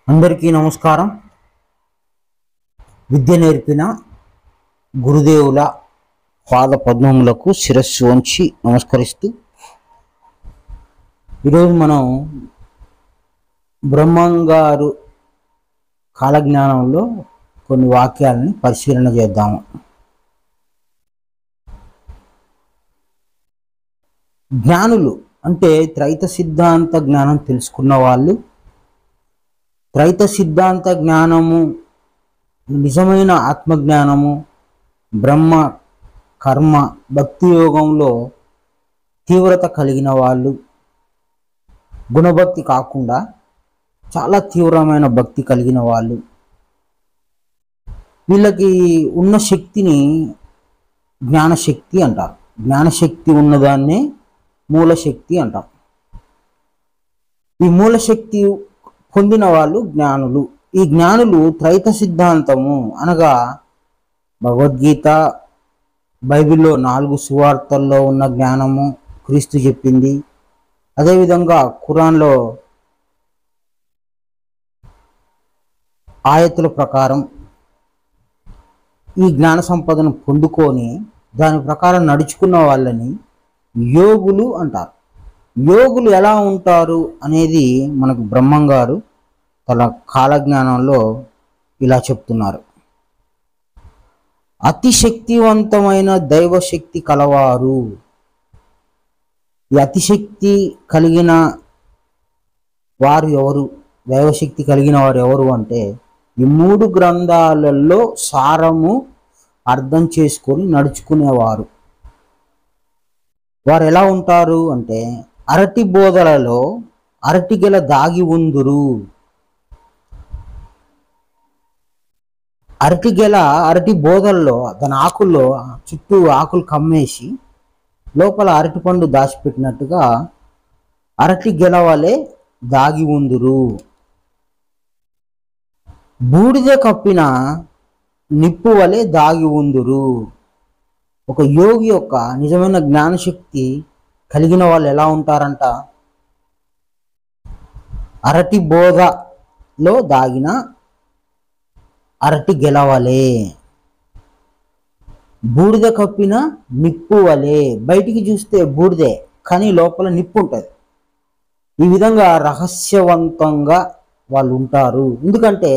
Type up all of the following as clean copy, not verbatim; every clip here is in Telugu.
అందరికీ నమస్కారం. విద్య నేర్పిన గురుదేవుల పాద పద్మములకు శిరస్సు వంచి నమస్కరిస్తూ ఈరోజు మనం బ్రహ్మంగారు కాలజ్ఞానంలో కొన్ని వాక్యాలని పరిశీలన చేద్దాము. జ్ఞానులు అంటే త్రైత సిద్ధాంత జ్ఞానం తెలుసుకున్న వాళ్ళు, త్రైత సిద్ధాంత జ్ఞానము, నిజమైన ఆత్మజ్ఞానము, బ్రహ్మ కర్మ భక్తి యోగంలో తీవ్రత కలిగిన వాళ్ళు, గుణభక్తి కాకుండా చాలా తీవ్రమైన భక్తి కలిగిన వాళ్ళు, వీళ్ళకి ఉన్న శక్తిని జ్ఞానశక్తి అంటారు. జ్ఞానశక్తి ఉన్నదాన్నే మూలశక్తి అంటారు. ఈ మూలశక్తి పొందిన వాళ్ళు జ్ఞానులు. ఈ జ్ఞానులు త్రైత సిద్ధాంతము అనగా భగవద్గీత, బైబిల్లో 4 సువార్తల్లో ఉన్న జ్ఞానము క్రీస్తు చెప్పింది, అదేవిధంగా ఖురాన్లో ఆయతుల ప్రకారం ఈ జ్ఞాన సంపదను పొందుకొని దాని ప్రకారం నడుచుకున్న వాళ్ళని యోగులు అంటారు. యోగులు ఎలా ఉంటారు అనేది మనకు బ్రహ్మంగారు తన కాలజ్ఞానంలో ఇలా చెప్తున్నారు. అతి శక్తివంతమైన దైవశక్తి కలవారు. ఈ అతిశక్తి కలిగిన వారు ఎవరు, దైవశక్తి కలిగిన వారు ఎవరు అంటే ఈ 3 గ్రంథాలలో సారము అర్థం చేసుకొని నడుచుకునేవారు. వారు ఎలా ఉంటారు అంటే అరటి బోధలలో అరటిగెల దాగి ఉందురు. అరటిగెల అరటి బోధల్లో దాని ఆకుల్లో చుట్టూ ఆకులు కమ్మేసి లోపల అరటిపండు దాచిపెట్టినట్టుగా అరటి గెల వలె దాగి ఉందురు. బూడిద కప్పిన నిప్పు వలె దాగి ఉందురు. ఒక యోగి యొక్క నిజమైన జ్ఞానశక్తి కలిగిన వాళ్ళు ఎలా ఉంటారంట, అరటి బోధలో దాగిన అరటి గెలవలే, బూడిద కప్పిన నిప్పు వలె. బయటికి చూస్తే బూడిదే కానీ లోపల నిప్పు ఉంటుంది. ఈ విధంగా రహస్యవంతంగా వాళ్ళు ఉంటారు. ఎందుకంటే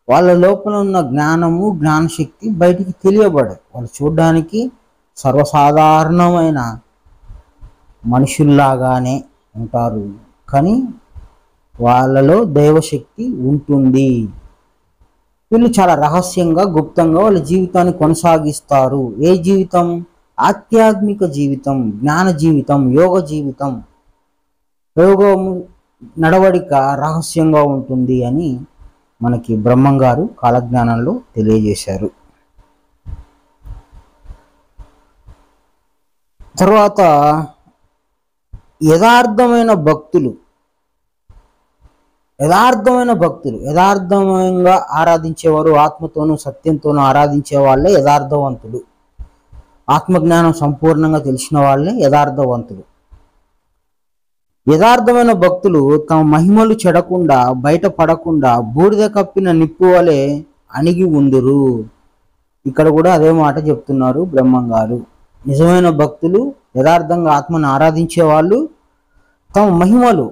వాళ్ళ లోపల ఉన్న జ్ఞానము, జ్ఞానశక్తి బయటికి తెలియబడదు. వాళ్ళు చూడడానికి సర్వసాధారణమైన మనుషుల్లాగానే ఉంటారు, కానీ వాళ్ళలో దైవశక్తి ఉంటుంది. వీళ్ళు చాలా రహస్యంగా, గుప్తంగా వాళ్ళ జీవితాన్ని కొనసాగిస్తారు. ఏ జీవితం? ఆధ్యాత్మిక జీవితం, జ్ఞాన జీవితం, యోగ జీవితం. యోగం నడవడిక రహస్యంగా ఉంటుంది అని మనకి బ్రహ్మంగారు కాలజ్ఞానంలో తెలియజేశారు. తర్వాత యథార్థమైన భక్తులు, యథార్థంగా ఆరాధించేవారు, ఆత్మతోనూ సత్యంతోనూ ఆరాధించే వాళ్ళే యథార్థవంతులు. ఆత్మజ్ఞానం సంపూర్ణంగా తెలిసిన వాళ్ళే యథార్థవంతులు. యథార్థమైన భక్తులు తమ మహిమలు చెడకుండా, బయటపడకుండా బూడిద కప్పిన నిప్పు వలె అణిగి ఉందురు. ఇక్కడ కూడా అదే మాట చెప్తున్నారు బ్రహ్మంగారు. నిజమైన భక్తులు, యథార్థంగా ఆత్మను ఆరాధించే వాళ్ళు తమ మహిమలు,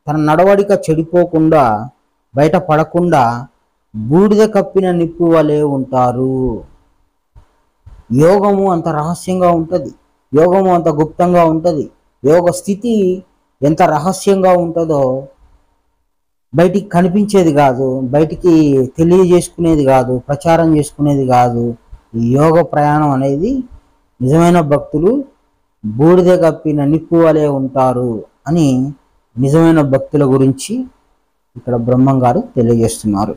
తన నడవడిక చెడిపోకుండా, బయటపడకుండా బూడిద కప్పిన నిప్పు వలె ఉంటారు. యోగము అంత రహస్యంగా ఉంటుంది, యోగము అంత గుప్తంగా ఉంటుంది. యోగ స్థితి ఎంత రహస్యంగా ఉంటుందో బయటికి కనిపించేది కాదు, బయటికి తెలియజేసుకునేది కాదు, ప్రచారం చేసుకునేది కాదు. ఈ యోగ ప్రయాణం అనేది నిజమైన భక్తులు బూడిద కప్పిన నిప్పు వలె ఉంటారు అని నిజమైన భక్తుల గురించి ఇక్కడ బ్రహ్మంగారు తెలియజేస్తున్నారు.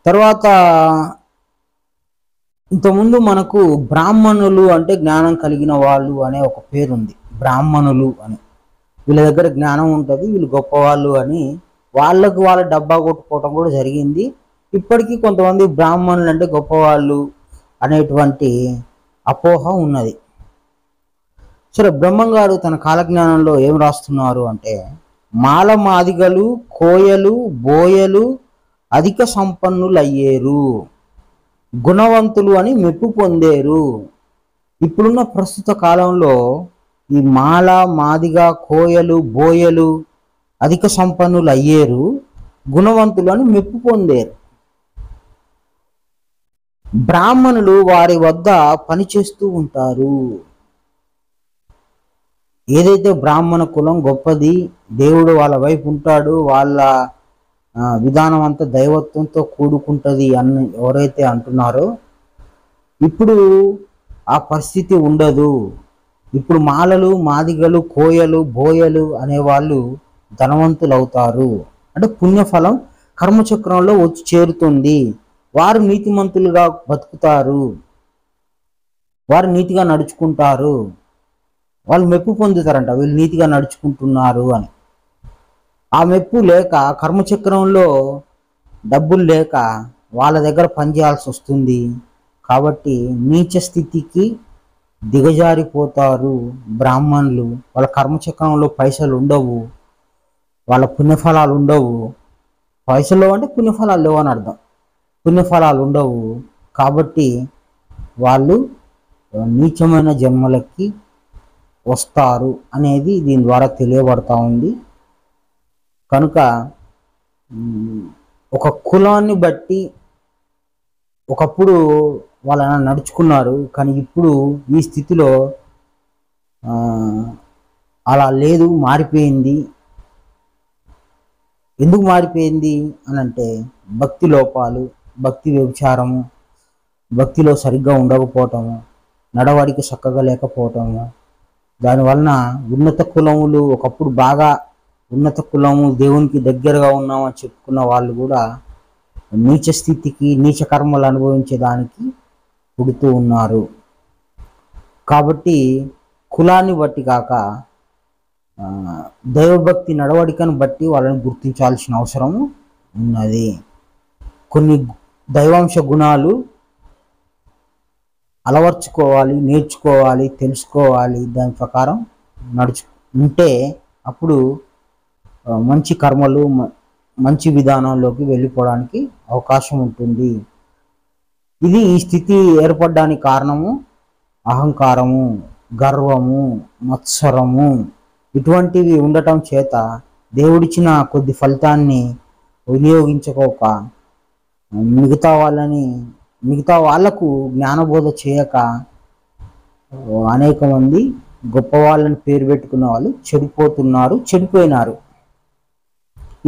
తర్వాత ఇంతకుముందు మనకు బ్రాహ్మణులు అంటే జ్ఞానం కలిగిన వాళ్ళు అనే ఒక పేరుంది. బ్రాహ్మణులు అని, వీళ్ళ దగ్గర జ్ఞానం ఉంటుంది, వీళ్ళు గొప్పవాళ్ళు అని వాళ్ళకు వాళ్ళ డబ్బా కొట్టుకోవటం కూడా జరిగింది. ఇప్పటికీ కొంతమంది బ్రాహ్మణులు అంటే గొప్పవాళ్ళు అనేటువంటి అపోహ ఉన్నది. సరే, బ్రహ్మంగారు తన కాలజ్ఞానంలో ఏం రాస్తున్నారు అంటే మాలమాదిగలు కోయలు బోయలు అధిక సంపన్నులయ్యేరు, గుణవంతులు అని మెప్పు పొందేరు. ఇప్పుడున్న ప్రస్తుత కాలంలో ఈ మాల మాదిగ కోయలు బోయలు అధిక సంపన్నులు అయ్యేరు, గుణవంతులు అని మెప్పు పొందేరు. బ్రాహ్మణులు వారి వద్ద పనిచేస్తూ ఉంటారు. ఏదైతే బ్రాహ్మణ కులం గొప్పది, దేవుడు వాళ్ళ వైపు ఉంటాడు, వాళ్ళ విధానం అంతా దైవత్వంతో కూడుకుంటుంది అని ఎవరైతే అంటున్నారో ఇప్పుడు ఆ పరిస్థితి ఉండదు. ఇప్పుడు మాలలు మాదిగలు కోయలు బోయలు అనేవాళ్ళు ధనవంతులు అవుతారు. అంటే పుణ్యఫలం కర్మచక్రంలో వచ్చి చేరుతుంది. వారు నీతిమంతులుగా బతుకుతారు, వారు నీతిగా నడుచుకుంటారు, వాళ్ళు మెప్పు పొందుతారంట వీళ్ళు నీతిగా నడుచుకుంటున్నారు అని. ఆ మెప్పు లేక కర్మచక్రంలో డబ్బులు లేక వాళ్ళ దగ్గర పనిచేయాల్సి వస్తుంది. కాబట్టి నీచ స్థితికి దిగజారిపోతారు బ్రాహ్మణులు. వాళ్ళ కర్మచక్రంలో పైసలు ఉండవు, వాళ్ళ పుణ్యఫలాలు ఉండవు. పైసలు అంటే పుణ్యఫలాలు లేవు అని అర్థం. పుణ్యఫలాలు ఉండవు కాబట్టి వాళ్ళు నీచమైన జన్మలకి వస్తారు అనేది దీని ద్వారా తెలియబడతా ఉంది. కనుక ఒక కులాన్ని బట్టి ఒకప్పుడు వాళ్ళు నడుచుకున్నారు, కానీ ఇప్పుడు ఈ స్థితిలో అలా లేదు, మారిపోయింది. ఎందుకు మారిపోయింది అని అంటే భక్తి లోపాలు, భక్తి వ్యభిచారము, భక్తిలో సరిగ్గా ఉండకపోవటము, నడవడికి చక్కగా లేకపోవటము, దానివలన ఉన్నత కులములు ఒకప్పుడు బాగా ఉన్నత కులము దేవునికి దగ్గరగా ఉన్నామని చెప్పుకున్న వాళ్ళు కూడా నీచ స్థితికి నీచ కర్మలు అనుభవించేదానికి పుడుతూ ఉన్నారు. కాబట్టి కులాన్ని బట్టి కాక దైవభక్తి నడవడికను బట్టి వాళ్ళని గుర్తించాల్సిన అవసరం ఉన్నది. కొన్ని దైవాంశ గుణాలు అలవర్చుకోవాలి, నేర్చుకోవాలి, తెలుసుకోవాలి, దాని ప్రకారం ఉంటే అప్పుడు మంచి కర్మలు మంచి విధానంలోకి వెళ్ళిపోవడానికి అవకాశం ఉంటుంది. ఇది ఈ స్థితి ఏర్పడడానికి కారణము అహంకారము, గర్వము, మత్సరము ఇటువంటివి ఉండటం చేత దేవుడిచ్చిన కొద్ది ఫలితాన్ని వినియోగించుకోక మిగతా వాళ్లకు జ్ఞానబోధ చేయక అనేక మంది గొప్ప వాళ్ళని పేరు పెట్టుకున్న వాళ్ళు చెడిపోయినారు.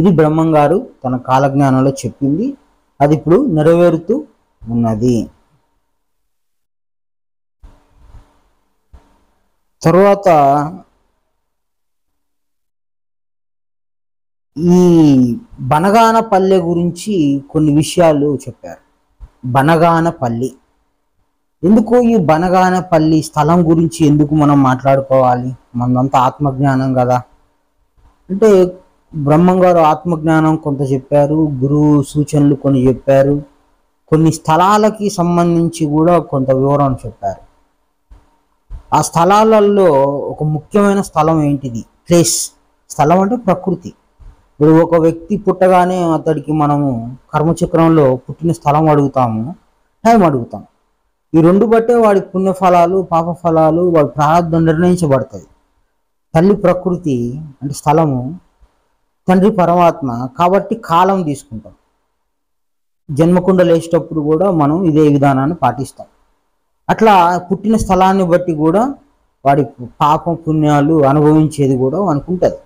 ఇది బ్రహ్మంగారు తన కాలజ్ఞానంలో చెప్పింది, అది ఇప్పుడు నెరవేరుతూ ఉన్నది. తరువాత ఈ బనగానపల్లె గురించి కొన్ని విషయాలు చెప్పారు. బనగానపల్లి ఎందుకు, ఈ బనగానపల్లి స్థలం గురించి ఎందుకు మనం మాట్లాడుకోవాలి? మనదంతా ఆత్మజ్ఞానం కదా. అంటే బ్రహ్మంగారు ఆత్మజ్ఞానం కొంత చెప్పారు, గురువు సూచనలు కొన్ని చెప్పారు, కొన్ని స్థలాలకి సంబంధించి కూడా కొంత వివరణ చెప్పారు. ఆ స్థలాలలో ఒక ముఖ్యమైన స్థలం ఏంటిది? ప్లేస్. స్థలం అంటే ప్రకృతి. ఇప్పుడు ఒక వ్యక్తి పుట్టగానే అతడికి మనము కర్మచక్రంలో పుట్టిన స్థలం అడుగుతాము, టైం అడుగుతాం. ఈ రెండు బట్టే వాడి పుణ్యఫలాలు పాప ఫలాలు వాడి ప్రారంభం నిర్ణయించబడుతుంది. తల్లి ప్రకృతి అంటే స్థలము, తండ్రి పరమాత్మ. కాబట్టి కాలం తీసుకుంటాం. జన్మకుండలు వేసేటప్పుడు కూడా మనం ఇదే విధానాన్ని పాటిస్తాం. అట్లా పుట్టిన స్థలాన్ని బట్టి కూడా వాడి పాపం పుణ్యాలు అనుభవించేది కూడా అనుకుంటుంది.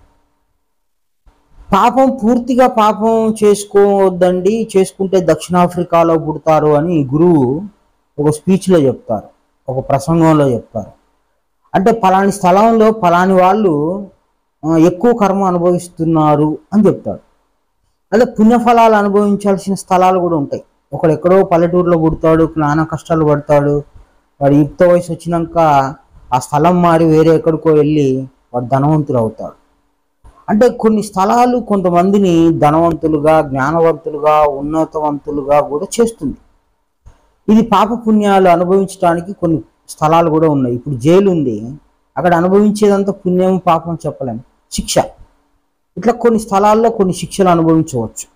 పూర్తిగా పాపం చేసుకోవద్దండి, చేసుకుంటే దక్షిణాఫ్రికాలో పుడతారు అని గురువు ఒక స్పీచ్లో చెప్తారు, ఒక ప్రసంగంలో చెప్తారు. అంటే పలాని స్థలంలో పలాని వాళ్ళు ఎక్కువ కర్మ అనుభవిస్తున్నారు అని చెప్తాడు. అదే పుణ్యఫలాలు అనుభవించాల్సిన స్థలాలు కూడా ఉంటాయి. ఒకడు ఎక్కడో పల్లెటూరులో పుడతాడు, నానా కష్టాలు పడతాడు, వాడు యుక్త వయసు వచ్చినాక ఆ స్థలం మారి వేరే ఎక్కడికో వెళ్ళి వాడు ధనవంతులు అవుతాడు. అంటే కొన్ని స్థలాలు కొంతమందిని ధనవంతులుగా, జ్ఞానవంతులుగా, ఉన్నతవంతులుగా కూడా చేస్తుంది. ఇది పాప పుణ్యాలు అనుభవించడానికి కొన్ని స్థలాలు కూడా ఉన్నాయి. ఇప్పుడు జైలు ఉంది, అక్కడ అనుభవించేదంతా పుణ్యం పాపం చెప్పలేము, శిక్ష. ఇట్లా కొన్ని స్థలాల్లో కొన్ని శిక్షలు అనుభవించవచ్చు,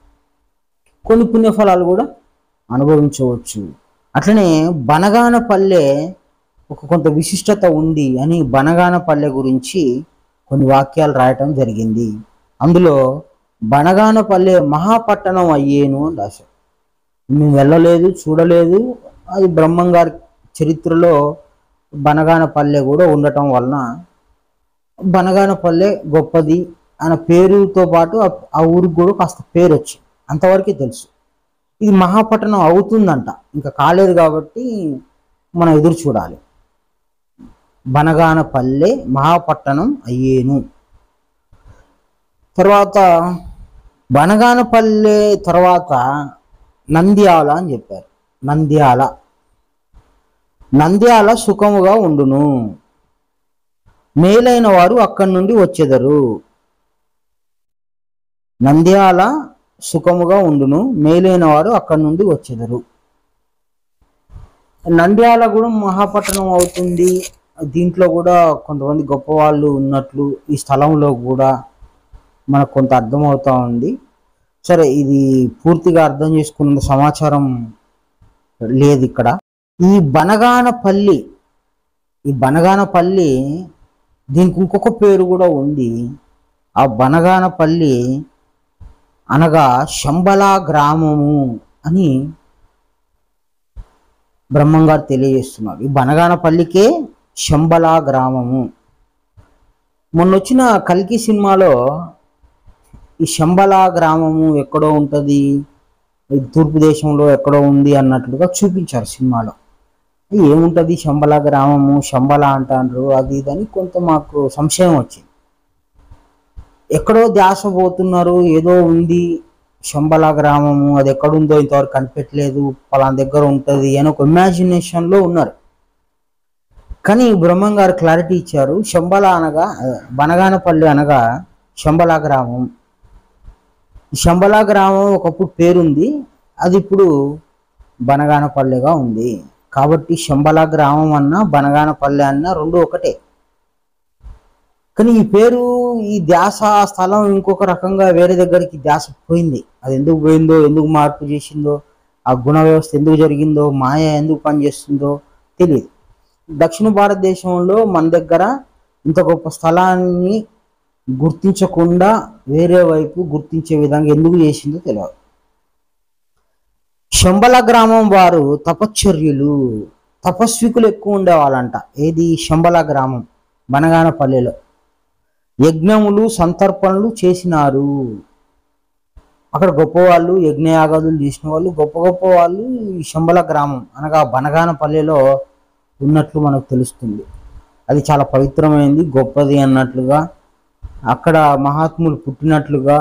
కొన్ని పుణ్యఫలాలు కూడా అనుభవించవచ్చు. అట్లనే బనగానపల్లె ఒక కొంత విశిష్టత ఉంది అని బనగానపల్లె గురించి కొన్ని వాక్యాలు రాయటం జరిగింది. అందులో బనగానపల్లె మహాపట్టణం అయ్యేను అని రాశారు. మేము వెళ్ళలేదు, చూడలేదు. అది బ్రహ్మంగారి చరిత్రలో బనగానపల్లె కూడా ఉండటం వలన బనగానపల్లె గొప్పది అనే పేరుతో పాటు ఆ ఊరికి కూడా కాస్త పేరు వచ్చింది. అంతవరకే తెలుసు. ఇది మహాపట్టణం అవుతుందంట, ఇంకా కాలేదు కాబట్టి మనం ఎదురు చూడాలి. బనగానపల్లె మహాపట్టణం అయ్యేను. తర్వాత బనగానపల్లె తర్వాత నంద్యాల అని చెప్పారు. నంద్యాల సుఖముగా ఉండును, మేలైన వారు అక్కడి నుండి వచ్చెదరు. నంద్యాల సుఖముగా ఉండును, మేలైన వారు అక్కడి నుండి వచ్చెదరు. నంద్యాల కూడా మహాపట్టణం అవుతుంది. దీంట్లో కూడా కొంతమంది గొప్ప వాళ్ళు ఉన్నట్లు ఈ స్థలంలో కూడా మనకు కొంత అర్థమవుతా ఉంది. సరే, ఇది పూర్తిగా అర్థం చేసుకున్న సమాచారం లేదు ఇక్కడ. ఈ బనగానపల్లి దీనికి ఇంకొక పేరు కూడా ఉంది. ఆ బనగానపల్లి అనగా శంబలా గ్రామము అని బ్రహ్మంగారు తెలియజేస్తున్నారు. ఈ బనగానపల్లికే శంబలా గ్రామము. మొన్నొచ్చిన కల్కి సినిమాలో ఈ శంబలా గ్రామము ఎక్కడో ఉంటుంది, తూర్పు దేశంలో ఎక్కడో ఉంది అన్నట్లుగా చూపించారు సినిమాలో. ఏముంటుంది శంబలా గ్రామము, శంబలా అంటారు, అది ఇదని కొంత మాకు సంశయం వచ్చింది. ఎక్కడో ధ్యాస పోతున్నారు, ఏదో ఉంది శంబలా గ్రామము, అది ఎక్కడుందో ఇంతవరకు కనిపెట్టలేదు, పలానా దగ్గర ఉంటుంది అని ఒక ఇమాజినేషన్లో ఉన్నారు. కానీ బ్రహ్మంగారు క్లారిటీ ఇచ్చారు. శంబలా అనగా బనగానపల్లి అనగా శంబలా గ్రామం. శంబలా గ్రామం ఒకప్పుడు పేరుంది, అది ఇప్పుడు బనగానపల్లెగా ఉంది. కాబట్టి శంబలా గ్రామం అన్నా బనగానపల్లె అన్నా రెండు ఒకటే. కానీ ఈ పేరు, ఈ ధ్యాస స్థలం ఇంకొక రకంగా వేరే దగ్గరికి ధ్యాస పోయింది. అది ఎందుకు పోయిందో, ఎందుకు మార్పు చేసిందో, ఆ గుణ వ్యవస్థ ఎందుకు జరిగిందో, మాయ ఎందుకు పనిచేస్తుందో తెలియదు. దక్షిణ భారతదేశంలో మన దగ్గర ఇంత గొప్ప స్థలాన్ని గుర్తించకుండా వేరే వైపు గుర్తించే విధంగా ఎందుకు చేసిందో తెలియదు. శంబల గ్రామం వారు తపస్వికులు ఎక్కువ ఉండేవాళ్ళంట. ఏది శంబల గ్రామం బనగానపల్లెలో యజ్ఞములు సంతర్పణలు చేసినారు. అక్కడ గొప్పవాళ్ళు యజ్ఞయాగాదులు చేసిన వాళ్ళు, గొప్ప గొప్ప వాళ్ళు ఈ శంబల గ్రామం అనగా బనగానపల్లెలో ఉన్నట్లు మనకు తెలుస్తుంది. అది చాలా పవిత్రమైంది, గొప్పది అన్నట్లుగా, అక్కడ మహాత్ములు పుట్టినట్లుగా,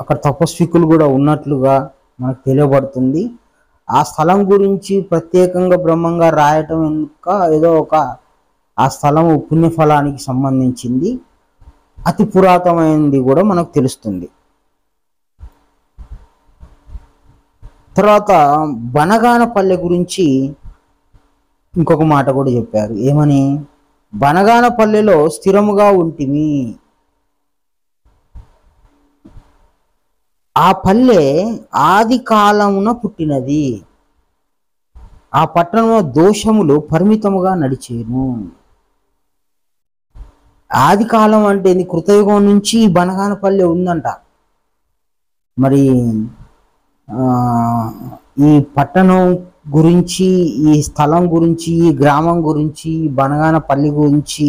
అక్కడ తపస్వికులు కూడా ఉన్నట్లుగా మనకు తెలియబడుతుంది. ఆ స్థలం గురించి ప్రత్యేకంగా బ్రహ్మంగా రాయటం ఇంకా ఏదో ఒక ఆ స్థలం పుణ్యఫలానికి సంబంధించింది, అతి పురాతనమైనది కూడా మనకు తెలుస్తుంది. తర్వాత బనగానపల్లె గురించి ఇంకొక మాట కూడా చెప్పారు. ఏమని? బనగానపల్లెలో స్థిరముగా ఉంటిమి. ఆ పల్లె ఆది కాలమున పుట్టినది. ఆ పట్టణంలో దోషములు పరిమితముగా నడిచేను. ఆది కాలం అంటే కృతయుగం నుంచి బనగానపల్లె ఉందంట. మరి ఈ పట్టణం గురించి, ఈ స్థలం గురించి, ఈ గ్రామం గురించి, ఈ బనగానపల్లి గురించి,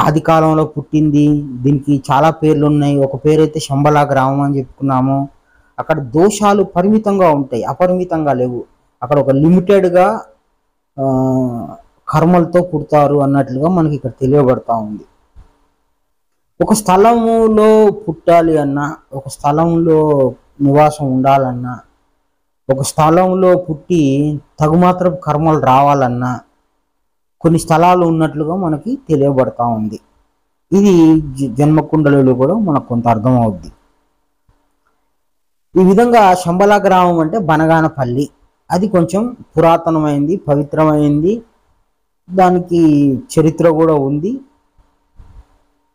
ఆది కాలంలో పుట్టింది, దీనికి చాలా పేర్లు ఉన్నాయి. ఒక పేరు అయితే శంబలా గ్రామం అని చెప్పుకున్నాము. అక్కడ దోషాలు పరిమితంగా ఉంటాయి, అపరిమితంగా లేవు. అక్కడ ఒక లిమిటెడ్గా కర్మలతో పుడతారు అన్నట్లుగా మనకి ఇక్కడ తెలియబడతా ఉంది. ఒక స్థలములో పుట్టాలి అన్నా, ఒక స్థలంలో నివాసం ఉండాలన్నా, ఒక స్థలంలో పుట్టి తగుమాత్రపు కర్మలు రావాలన్నా కొన్ని స్థలాలు ఉన్నట్లుగా మనకి తెలియబడతా ఉంది. ఇది జన్మకుండలిలో కూడా మనకు కొంత అర్థం అవుద్ది. ఈ విధంగా శంబలా గ్రామం అంటే బనగానపల్లి, అది కొంచెం పురాతనమైంది, పవిత్రమైంది, దానికి చరిత్ర కూడా ఉంది.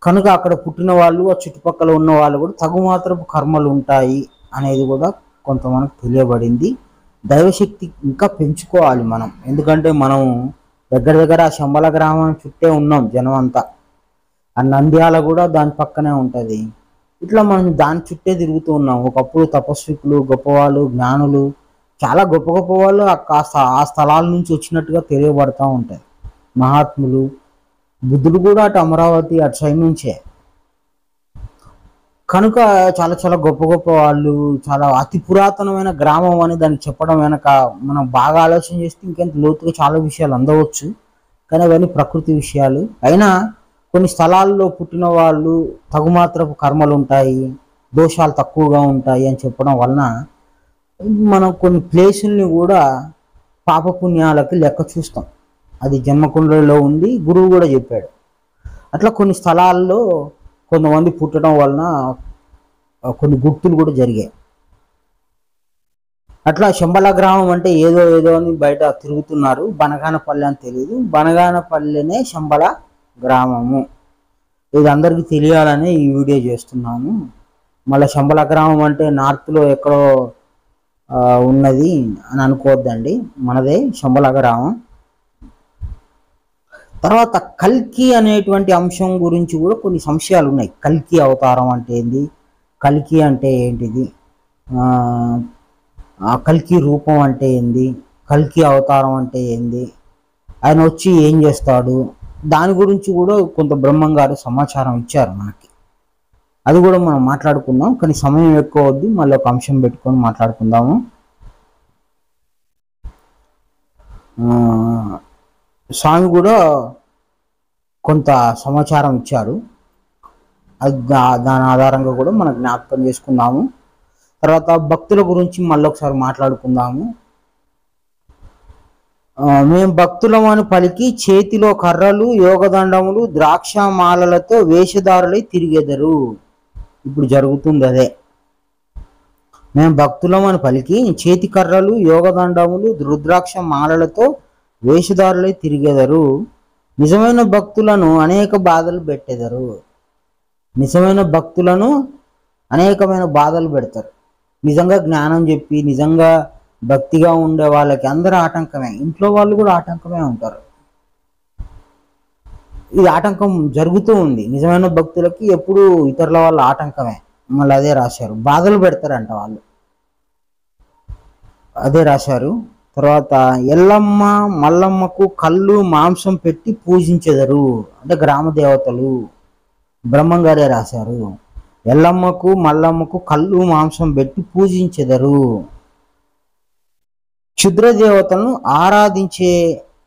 కనుక అక్కడ పుట్టిన వాళ్ళు ఆ చుట్టుపక్కల ఉన్న వాళ్ళు కూడా తగుమాత్రపు కర్మలు ఉంటాయి అనేది కూడా కొంత మనకు తెలియబడింది. దైవశక్తి ఇంకా పెంచుకోవాలి మనం, ఎందుకంటే మనం దగ్గర దగ్గర ఆ శంబల గ్రామం చుట్టే ఉన్నాం జనం అంతా. ఆ నంద్యాల కూడా దాని పక్కనే ఉంటుంది. ఇట్లా మనం దాని చుట్టే తిరుగుతూ ఉన్నాం. ఒకప్పుడు తపస్వికులు, గొప్పవాళ్ళు, జ్ఞానులు, చాలా గొప్ప గొప్ప వాళ్ళు ఆ స్థలాల నుంచి వచ్చినట్టుగా తెలియబడతా ఉంటాయి. మహాత్ములు, బుద్ధుడు కూడా అటు అమరావతి అటు సైడ్ నుంచే. కనుక చాలా చాలా గొప్ప గొప్ప వాళ్ళు, చాలా అతి పురాతనమైన గ్రామం అని దానికి చెప్పడం వెనక మనం బాగా ఆలోచన చేస్తే ఇంకెంత లోతుగా చాలా విషయాలు అందవచ్చు. కానీ అవన్నీ ప్రకృతి విషయాలు. అయినా కొన్ని స్థలాల్లో పుట్టిన వాళ్ళు తగుమాత్రపు కర్మలు ఉంటాయి, దోషాలు తక్కువగా ఉంటాయి అని చెప్పడం వలన మనం కొన్ని ప్లేసుల్ని కూడా పాపపుణ్యాలకి లెక్క చూస్తాం. అది జన్మకుండలో ఉంది, గురువు కూడా చెప్పాడు. అట్లా కొన్ని స్థలాల్లో కొంతమంది పుట్టడం వలన కొన్ని గుర్తులు కూడా జరిగాయి. అట్లా శంబల గ్రామం అంటే ఏదో ఏదో అని బయట తిరుగుతున్నారు, బనగానపల్లె అని తెలియదు. బనగానపల్లెనే శంబల గ్రామము. ఇది అందరికీ తెలియాలని ఈ వీడియో చేస్తున్నాము. మళ్ళీ శంబల గ్రామం అంటే నార్త్లో ఎక్కడో ఉన్నది అని అనుకోవద్దండి, మనదే శంబల గ్రామం. తర్వాత కల్కి అనేటువంటి అంశం గురించి కూడా కొన్ని సంశయాలు ఉన్నాయి. కల్కి అవతారం అంటే ఏంది, కల్కి అంటే ఏంటిది, కల్కి రూపం అంటే ఏంది, కల్కి అవతారం అంటే ఏంది, ఆయన వచ్చి ఏం చేస్తాడు, దాని గురించి కూడా కొంత బ్రహ్మం గారు సమాచారం ఇచ్చారు మనకి. అది కూడా మనం మాట్లాడుకుందాం, కానీ సమయం ఎక్కువ వద్దు, మళ్ళీ ఒక అంశం పెట్టుకొని మాట్లాడుకుందాము. స్వామి కూడా కొంత సమాచారం ఇచ్చారు, అది దాని ఆధారంగా కూడా మనం జ్ఞాపకం చేసుకుందాము. తర్వాత భక్తుల గురించి మళ్ళీ ఒకసారి మాట్లాడుకుందాము. మేము భక్తులమని పలికి చేతిలో కర్రలు, యోగదండములు, ద్రాక్షమాలలతో వేషధారులై తిరిగెదరు. ఇప్పుడు జరుగుతుంది అదే. మేము భక్తులమని పలికి చేతి కర్రలు, యోగదండములు, రుద్రాక్ష మాలలతో వేషధారులై తిరిగెదరు. నిజమైన భక్తులను అనేక బాధలు పెట్టెదరు. నిజమైన భక్తులను అనేకమైన బాధలు పెడతారు. నిజంగా జ్ఞానం చెప్పి నిజంగా భక్తిగా ఉండే వాళ్ళకి అందరూ ఆటంకమే, ఇంట్లో వాళ్ళు కూడా ఆటంకమే ఉంటారు. ఈ ఆటంకం జరుగుతూ ఉంది. నిజమైన భక్తులకి ఎప్పుడు ఇతరుల వాళ్ళ ఆటంకమే. మళ్ళీ అదే రాశారు, బాధలు పెడతారంట వాళ్ళు, అదే రాశారు. తర్వాత ఎల్లమ్మ మల్లమ్మకు కళ్ళు మాంసం పెట్టి పూజించెదరు అంటే గ్రామ దేవతలు, బ్రహ్మం గారే రాశారు. ఎల్లమ్మకు మల్లమ్మకు కళ్ళు మాంసం పెట్టి పూజించెదరు. క్షుద్రదేవతలను ఆరాధించే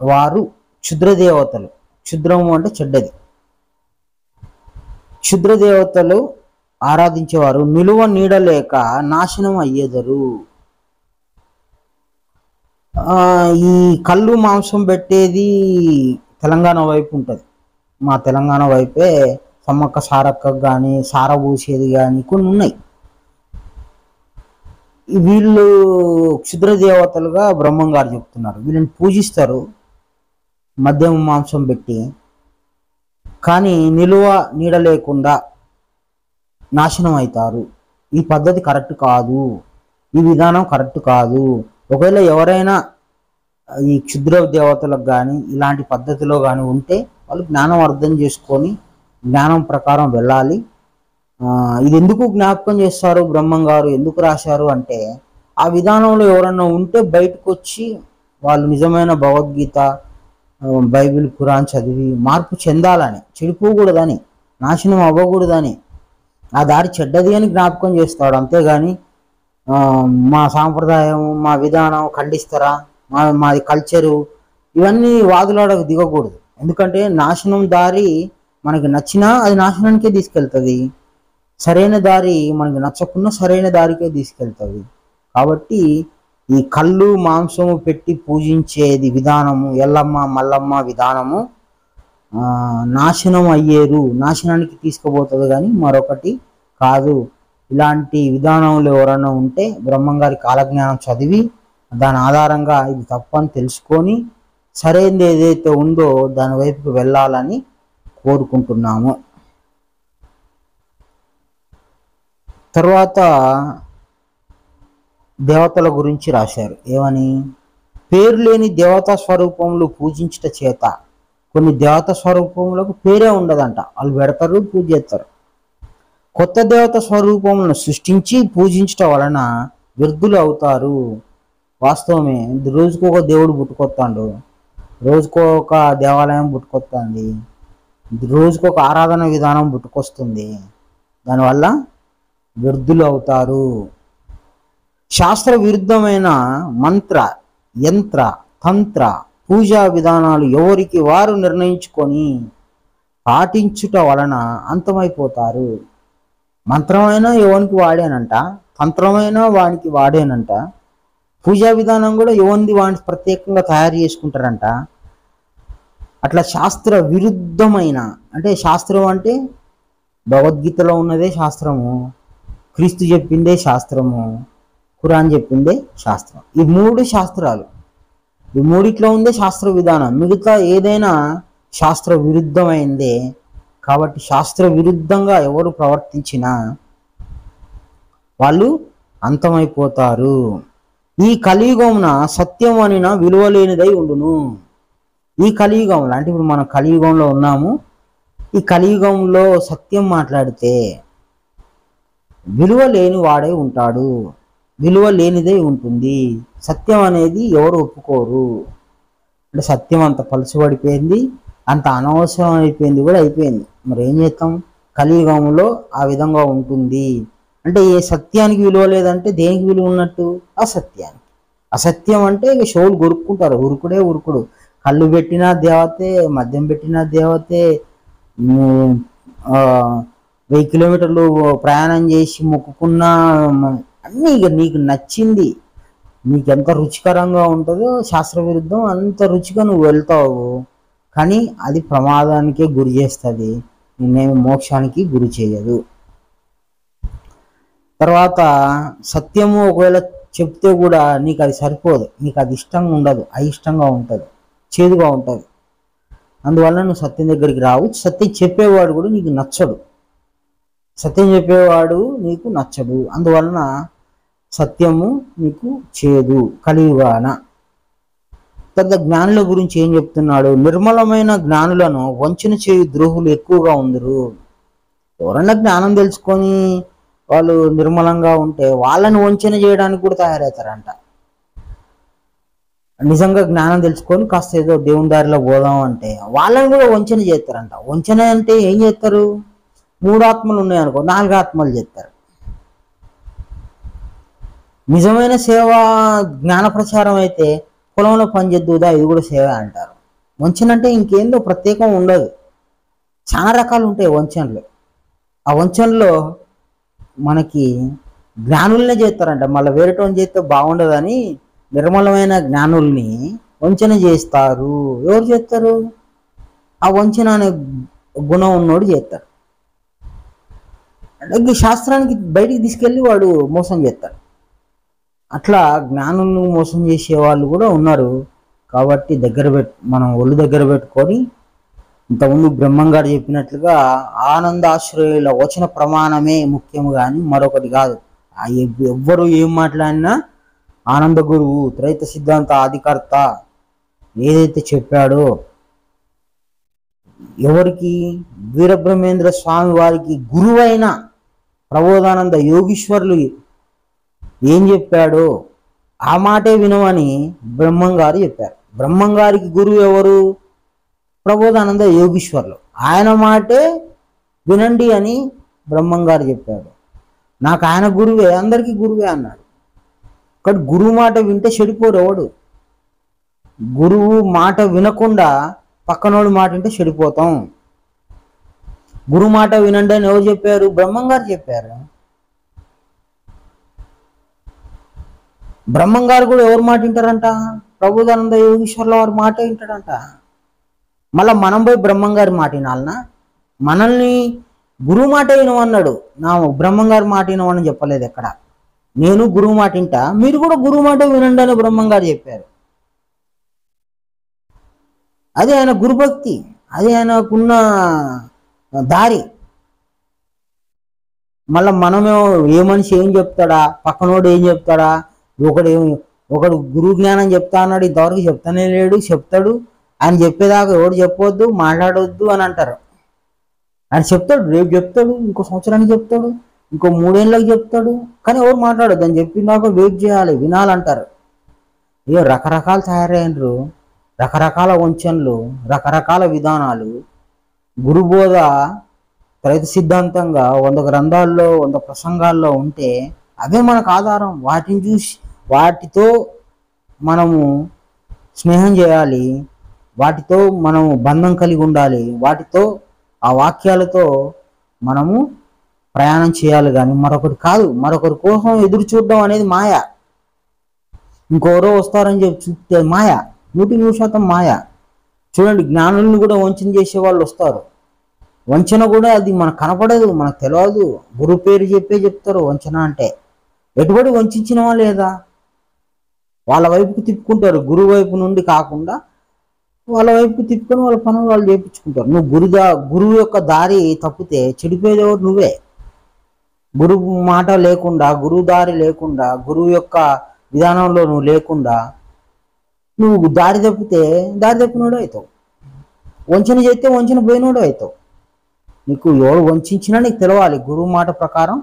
వారు క్షుద్రదేవతలు, క్షుద్రము అంటే చెడ్డది, క్షుద్రదేవతలు ఆరాధించేవారు నిలువ నీడలేక నాశనం అయ్యేదరు. ఈ కళ్ళు మాంసం పెట్టేది తెలంగాణ వైపు ఉంటుంది. మా తెలంగాణ వైపే సమ్మక్క సారక్క కానీ సారబూసేది కానీ కొన్ని ఉన్నాయి. వీళ్ళు క్షుద్రదేవతలుగా బ్రహ్మం గారు చెప్తున్నారు. వీళ్ళని పూజిస్తారు మద్యం మాంసం పెట్టి, కానీ నిలువ నీడ లేకుండా నాశనం అవుతారు. ఈ పద్ధతి కరెక్ట్ కాదు, ఈ విధానం కరెక్ట్ కాదు. ఒకవేళ ఎవరైనా ఈ క్షుద్ర దేవతలకు కానీ ఇలాంటి పద్ధతిలో కానీ ఉంటే వాళ్ళు జ్ఞానం అర్థం చేసుకొని జ్ఞానం ప్రకారం వెళ్ళాలి. ఇది ఎందుకు జ్ఞాపకం చేస్తారు బ్రహ్మం గారు, ఎందుకు రాశారు అంటే ఆ విధానంలో ఎవరన్నా ఉంటే బయటకు వచ్చి వాళ్ళు నిజమైన భగవద్గీత, బైబిల్, ఖురాన్ చదివి మార్పు చెందాలని, చెడిపోకూడదని, నాశనం అవ్వకూడదని, ఆ దారి చెడ్డది అని జ్ఞాపకం చేస్తాడు. అంతేగాని మా సాంప్రదాయం, మా విధానం ఖండిస్తారా, మాది కల్చరు, ఇవన్నీ వాదులాడకు దిగకూడదు. ఎందుకంటే నాశనం దారి మనకి నచ్చినా అది నాశనానికే తీసుకెళ్తుంది, సరైన దారి మనకి నచ్చకున్నా సరైన దారికే తీసుకెళ్తుంది. కాబట్టి ఈ కళ్ళు మాంసము పెట్టి పూజించేది విధానము, ఎల్లమ్మ మల్లమ్మ విధానము నాశనం అయ్యేరు, నాశనానికి తీసుకుపోతుంది కానీ మరొకటి కాదు. ఇలాంటి విధానంలో ఎవరైనా ఉంటే బ్రహ్మంగారి కాలజ్ఞానం చదివి దాని ఆధారంగా ఇది తప్పని తెలుసుకొని సరైనది ఏదైతే ఉందో దాని వైపుకు వెళ్ళాలని కోరుకుంటున్నాము. తర్వాత దేవతల గురించి రాశారు. ఏమని? పేరు లేని దేవతా స్వరూపములు పూజించుట చేత, కొన్ని దేవతా స్వరూపములకు పేరే ఉండదంట, వాళ్ళు పెడతారు, పూజ చేస్తారు. కొత్త దేవత స్వరూపములను సృష్టించి పూజించట వలన వ్యర్థులు అవుతారు. వాస్తవమే. రోజుకు ఒక దేవుడు పుట్టుకొస్తాడు, రోజుకో ఒక దేవాలయం పుట్టుకొస్తుంది, రోజుకు ఒక ఆరాధన విధానం పుట్టుకొస్తుంది. దానివల్ల వ్యర్థులు అవుతారు. శాస్త్ర విరుద్ధమైన మంత్ర, యంత్ర, తంత్ర, పూజా విధానాలు ఎవరికి వారు నిర్ణయించుకొని పాటించుట వలన అంతమైపోతారు. మంత్రమైనా ఎవరికి వాడేనంట, తంత్రమైనా వానికి వాడేనంట, పూజా విధానం కూడా ఎవరిది వాడిని ప్రత్యేకంగా తయారు చేసుకుంటారంట. అట్లా శాస్త్ర విరుద్ధమైన, అంటే శాస్త్రం అంటే భగవద్గీతలో ఉన్నదే శాస్త్రము, క్రీస్తు చెప్పిందే శాస్త్రము, ఖురాన్ చెప్పిందే శాస్త్రం. ఈ మూడు శాస్త్రాలు, ఈ మూడిట్లో ఉందే శాస్త్ర విధానం. మిగతా ఏదైనా శాస్త్ర విరుద్ధమైందే. కాబట్టి శాస్త్ర విరుద్ధంగా ఎవరు ప్రవర్తించినా వాళ్ళు అంతమైపోతారు. ఈ కలియుగమున సత్యం అనిన విలువలేనిదై ఉండును. ఈ కలియుగంలో అంటే ఇప్పుడు మనం కలియుగంలో ఉన్నాము. ఈ కలియుగంలో సత్యం మాట్లాడితే విలువ లేని వాడే ఉంటాడు, విలువ లేనిదే ఉంటుంది. సత్యం అనేది ఎవరు ఒప్పుకోరు. అంటే సత్యం అంత పలుచబడిపోయింది, అంత అనవసరం అయిపోయింది కూడా అయిపోయింది. మరి ఏం చేస్తాం? కలియుగంలో ఆ విధంగా ఉంటుంది. అంటే ఏ సత్యానికి విలువ లేదంటే దేనికి విలువ ఉన్నట్టు? అసత్యానికి. అసత్యం అంటే ఇక షోలు కొరుక్కుంటారు, ఉరుకుడే ఉరుకుడు. కళ్ళు పెట్టినా దేవతే, మద్యం పెట్టినా దేవతే, 1000 కిలోమీటర్లు ప్రయాణం చేసి మొక్కుకున్నా అన్నీ ఇక నీకు నచ్చింది, నీకు ఎంత రుచికరంగా ఉంటుందో శాస్త్ర విరుద్ధం అంత రుచిగా నువ్వు వెళ్తావు. కానీ అది ప్రమాదానికే గురి చేస్తుంది, నిన్నేమి మోక్షానికి గురి చేయదు. తర్వాత సత్యము ఒకవేళ చెప్తే కూడా నీకు అది సరిపోదు, నీకు అది ఇష్టంగా ఉండదు, అయిష్టంగా ఉంటుంది, చేదుగా ఉంటుంది. అందువల్ల నువ్వు సత్యం దగ్గరికి రావు. సత్యం చెప్పేవాడు కూడా నీకు నచ్చడు, సత్యం చెప్పేవాడు నీకు నచ్చడు. అందువలన సత్యము నీకు చేదు కలియుగాన. పెద్ద జ్ఞానుల గురించి ఏం చెప్తున్నాడు? నిర్మలమైన జ్ఞానులను వంచన చేయు ద్రోహులు ఎక్కువగా ఉందరు. ఎవరన్నా జ్ఞానం తెలుసుకొని వాళ్ళు నిర్మలంగా ఉంటే వాళ్ళని వంచన చేయడానికి కూడా తయారవుతారంట. నిజంగా జ్ఞానం తెలుసుకొని కాస్త ఏదో దేవుని దారిలో పోదాం అంటే వాళ్ళని కూడా వంచన చేస్తారంట. వంచన అంటే ఏం చేస్తారు? 3 ఆత్మలు ఉన్నాయనుకో, 4 ఆత్మలు చేస్తారు. నిజమైన సేవ జ్ఞాన ప్రచారం అయితే పొలంలో పని చేద్దుదా, ఇది కూడా సేవ అంటారు. వంచన అంటే ఇంకేందో ప్రత్యేకం ఉండదు, చాలా రకాలు ఉంటాయి వంచనలు. ఆ వంచనలో మనకి జ్ఞానులనే చేస్తారంట, మళ్ళీ వేరేటోని చేస్తే బాగుండదని నిర్మలమైన జ్ఞానుల్ని వంచన చేస్తారు. ఎవరు చేస్తారు? ఆ వంచన అనే గుణం ఉన్నోడు చేస్తాడు. అంటే శాస్త్రానికి బయటికి తీసుకెళ్ళి వాడు మోసం చేస్తాడు. అట్లా జ్ఞానులను మోసం చేసే వాళ్ళు కూడా ఉన్నారు. కాబట్టి మనం ఒళ్ళు దగ్గర పెట్టుకొని, ఇంతకుముందు బ్రహ్మంగారు చెప్పినట్లుగా ఆనందాశ్రయుల వచన ప్రమాణమే ముఖ్యం కానీ మరొకటి కాదు. ఎవ్వరు ఏం మాట్లాడినా ఆనంద గురువు త్రైత సిద్ధాంత ఆదికర్త ఏదైతే చెప్పాడో, ఎవరికి వీరబ్రహ్మేంద్ర స్వామి వారికి గురువైన ప్రబోధానంద యోగీశ్వర్లు ఏం చెప్పాడో ఆ మాటే వినమని బ్రహ్మంగారు చెప్పారు. బ్రహ్మంగారికి గురువు ఎవరు? ప్రబోధానంద యోగీశ్వర్లు. ఆయన మాటే వినండి అని బ్రహ్మంగారు చెప్పాడు. నాకు ఆయన గురువే, అందరికీ గురువే అన్నాడు. కానీ గురువు మాట వింటే చెడిపోరు ఎవడు. గురువు మాట వినకుండా పక్కనోడు మాట వింటే చెడిపోతాం. గురువు మాట వినండి అని ఎవరు చెప్పారు? బ్రహ్మంగారు చెప్పారు. బ్రహ్మంగారు కూడా ఎవరు మాట వింటారంట? ప్రబోధానంద యోగీశ్వర్ల వారి మాట వింటాడంట. మళ్ళీ మనం పోయి బ్రహ్మంగారి మాట వినాలనా? మనల్ని గురువు మాట వినమన్నాడు, నా బ్రహ్మంగారి మాట వినమని చెప్పలేదు ఎక్కడ. నేను గురువు మాట వింటా, మీరు కూడా గురువు మాట వినండి అని బ్రహ్మంగారు చెప్పారు. అదే ఆయన గురుభక్తి, అదే ఆయనకున్న దారి. మళ్ళీ మనమేమో ఏ మనిషి ఏం చెప్తాడా, పక్కనోడు ఏం చెప్తాడా, ఒకడు ఒకడు గురువు జ్ఞానం చెప్తా అన్నాడు, ఇంతవరకు చెప్తానే లేడు, చెప్తాడు ఆయన చెప్పేదాకా ఎవడు చెప్పొద్దు మాట్లాడొద్దు అని అంటారు. ఆయన చెప్తాడు, రేపు చెప్తాడు, ఇంకో సంవత్సరానికి చెప్తాడు, ఇంకో 3 ఏళ్ళకి చెప్తాడు, కానీ ఎవరు మాట్లాడొద్దు అని చెప్పినాక వెయిట్ చేయాలి, వినాలంటారు. ఏ రకరకాలు తయారైనరు, రకరకాల వంచనలు, రకరకాల విధానాలు. గురుబోధ త్రైత సిద్ధాంతంగా 100 గ్రంథాల్లో 100 ప్రసంగాల్లో ఉంటే అవే మనకు ఆధారం. వాటిని చూసి వాటితో మనము స్నేహం చేయాలి, వాటితో మనము బంధం కలిగి ఉండాలి, వాటితో ఆ వాక్యాలతో మనము ప్రయాణం చేయాలి. కానీ మరొకటి కాదు. మరొకరి కోసం ఎదురు చూడడం అనేది మాయ. ఇంకెవరో వస్తారని చెప్పి చూస్తే మాయ, 100% మాయ. చూడండి, జ్ఞానుల్ని కూడా వంచన చేసే వాళ్ళు వస్తారు. వంచన కూడా అది మనకు కనపడదు, మనకు తెలియదు. గురువు పేరు చెప్తారు వంచన అంటే. ఎటువంటి వంచినవా లేదా వాళ్ళ వైపుకి తిప్పుకుంటారు. గురువు వైపు నుండి కాకుండా వాళ్ళ వైపుకి తిప్పుకొని వాళ్ళ పనులు వాళ్ళు చేయించుకుంటారు. నువ్వు గురువు యొక్క దారి తప్పితే చెడిపోయేది ఎవరు? నువ్వే. గురువు మాట లేకుండా, గురువు దారి లేకుండా, గురువు యొక్క విధానంలో నువ్వు లేకుండా నువ్వు దారి తప్పితే దారి తప్పినోడు అవుతావు. వంచన చేస్తే వంచన పోయినోడు అవుతావు. నీకు ఎవరు వంచినా నీకు తెలవాలి. గురువు మాట ప్రకారం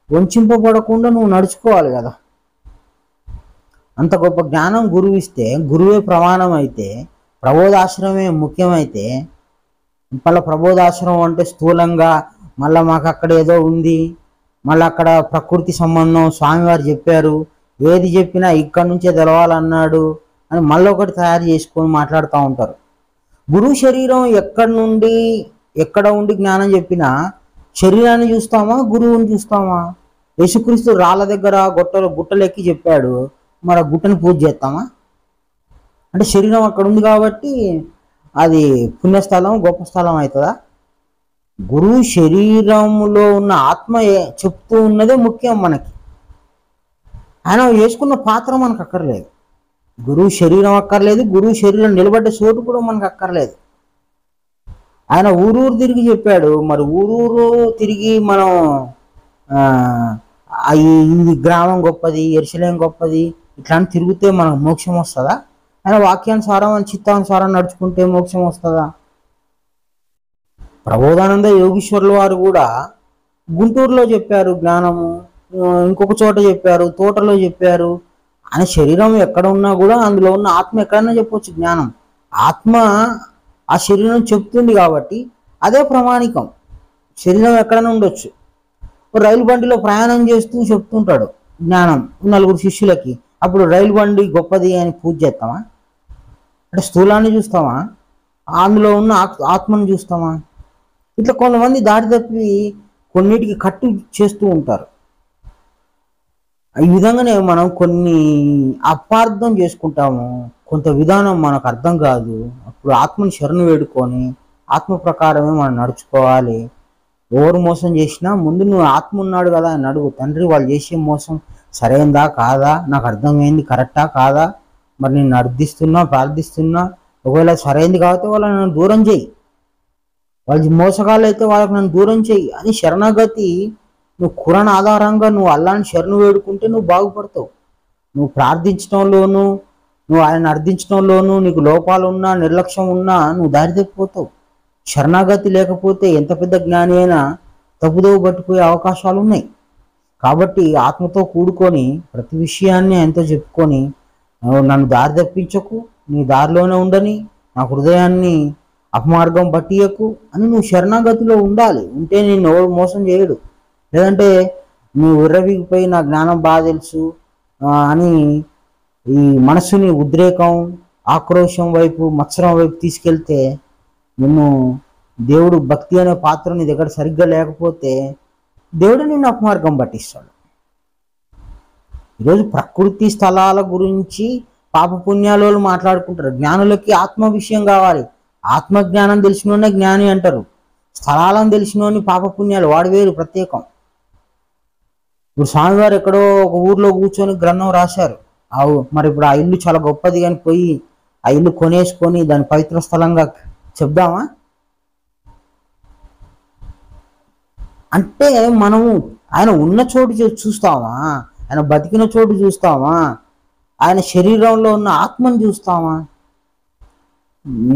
వంచింపబడకుండా నువ్వు నడుచుకోవాలి కదా. అంత గొప్ప జ్ఞానం గురువు ఇస్తే, గురువే ప్రమాణం అయితే, ప్రబోధాశ్రమే ముఖ్యమైతే, మళ్ళీ ప్రబోధాశ్రమం అంటే స్థూలంగా మళ్ళీ మాకు అక్కడ ఏదో ఉంది, మళ్ళీ అక్కడ ప్రకృతి సంబంధం స్వామివారు చెప్పారు, ఏది చెప్పినా ఇక్కడి నుంచే తెలవాలన్నాడు అని మళ్ళీ ఒకటి తయారు చేసుకొని మాట్లాడుతూ ఉంటారు. గురువు శరీరం ఎక్కడ ఉండి జ్ఞానం చెప్పినా శరీరాన్ని చూస్తామా, గురువుని చూస్తామా? యేసుక్రీస్తు రాళ్ళ దగ్గర గుట్టలు ఎక్కి చెప్పాడు, మరి గుట్టని పూజ చేస్తామా? అంటే శరీరం అక్కడ ఉంది కాబట్టి అది పుణ్యస్థలం, గొప్ప స్థలం అవుతుందా? గురువు శరీరంలో ఉన్న ఆత్మ చెప్తూ ఉన్నదే ముఖ్యం మనకి. ఆయన వేసుకున్న పాత్ర మనకు అక్కర్లేదు. గురువు శరీరం అక్కర్లేదు, గురువు శరీరం నిలబడ్డ చోటు కూడా మనకు అక్కర్లేదు. ఆయన ఊరూరు తిరిగి చెప్పాడు. మరి ఊరూరు తిరిగి మనం ఈ గ్రామం గొప్పది, యెరూషలేం గొప్పది ఇట్లా అని తిరిగితే మనకు మోక్షం వస్తుందా? ఆయన వాక్యానుసారం, చిత్తానుసారం నడుచుకుంటే మోక్షం వస్తుందా? ప్రబోధానంద యోగీశ్వర్ల వారు కూడా గుంటూరులో చెప్పారు జ్ఞానము, ఇంకొక చోట చెప్పారు, తోటలో చెప్పారు. ఆయన శరీరం ఎక్కడ ఉన్నా కూడా అందులో ఉన్న ఆత్మ ఎక్కడన్నా చెప్పొచ్చు జ్ఞానం. ఆత్మ ఆ శరీరం చెప్తుంది కాబట్టి అదే ప్రమాణికం. శరీరం ఎక్కడైనా ఉండొచ్చు. రైలు బండిలో ప్రయాణం చేస్తూ చెప్తుంటాడు జ్ఞానం 4 శిష్యులకి. అప్పుడు రైలు బండి గొప్పది అని పూజ చేస్తామా? అంటే స్థూలాన్ని చూస్తామా, అందులో ఉన్న ఆత్మను చూస్తామా? ఇట్లా కొంతమంది దారి తప్పి కొన్నిటికి కట్టు చేస్తూ ఉంటారు. ఈ విధంగానే మనం కొన్ని అపార్థం చేసుకుంటాము, కొంత విధానం మనకు అర్థం కాదు. అప్పుడు ఆత్మని శరణు వేడుకొని ఆత్మ ప్రకారమే మనం నడుచుకోవాలి. ఎవరు మోసం చేసినా ముందు నువ్వు ఆత్మ ఉన్నాడు కదా అని అడుగు, తండ్రి వాళ్ళు చేసే మోసం సరైందా కాదా, నాకు అర్థమైంది, కరెక్టా కాదా, మరి నేను ప్రార్థిస్తున్నా, ఒకవేళ సరైంది కాబట్టి వాళ్ళని నన్ను దూరం చేయి, వాళ్ళు మోసగాళ్ళు అయితే వాళ్ళకి నన్ను దూరం చేయి అని శరణాగతి. నువ్వు ఖురాన్ ఆధారంగా నువ్వు అల్లాని శరణు వేడుకుంటే నువ్వు బాగుపడతావు. నువ్వు ప్రార్థించడంలోనూ, నువ్వు ఆయన అర్థించడంలోనూ నీకు లోపాలు ఉన్నా, నిర్లక్ష్యం ఉన్నా నువ్వు దారి తప్పిపోతావు. శరణాగతి లేకపోతే ఎంత పెద్ద జ్ఞాని అయినా తప్పుదోవ పట్టిపోయే అవకాశాలు ఉన్నాయి. కాబట్టి ఆత్మతో కూడుకొని ప్రతి విషయాన్ని ఆయనతో చెప్పుకొని, నన్ను దారి తప్పించకు, నీ దారిలోనే ఉండని, నా హృదయాన్ని అపమార్గం పట్టియకు అని నువ్వు శరణాగతిలో ఉండాలి. ఉంటే నేను ఎవరు మోసం చేయడు. లేదంటే నువ్వు విర్రవీగిపోయి నా జ్ఞానం బాగా తెలుసు అని ఈ మనసుని ఉద్రేకం, ఆక్రోశం వైపు, మత్సరం వైపు తీసుకెళ్తే నిన్ను దేవుడు భక్తి అనే పాత్ర నీ దగ్గర సరిగ్గా లేకపోతే దేవుడు నిన్ను అపమార్గం పట్టిస్తాడు. ఈరోజు ప్రకృతి స్థలాల గురించి పాపపుణ్యాలు మాట్లాడుకుంటారు. జ్ఞానులకి ఆత్మ విషయం కావాలి. ఆత్మజ్ఞానం తెలిసినోనే జ్ఞాని అంటారు. స్థలాలను తెలిసినోని పాపపుణ్యాలు వాడు వేరు, ప్రత్యేకం. ఇప్పుడు స్వామివారు ఎక్కడో ఒక ఊర్లో కూర్చొని గ్రంథం రాశారు. మరి ఇప్పుడు ఆ ఇల్లు చాలా గొప్పది అని పోయి ఆ ఇల్లు కొనేసుకొని దాని పవిత్ర స్థలంగా చెప్దామా? అంటే మనము ఆయన ఉన్న చోటు చూస్తామా? ఆయన బతికిన చోటు చూస్తామా? ఆయన శరీరంలో ఉన్న ఆత్మను చూస్తామా?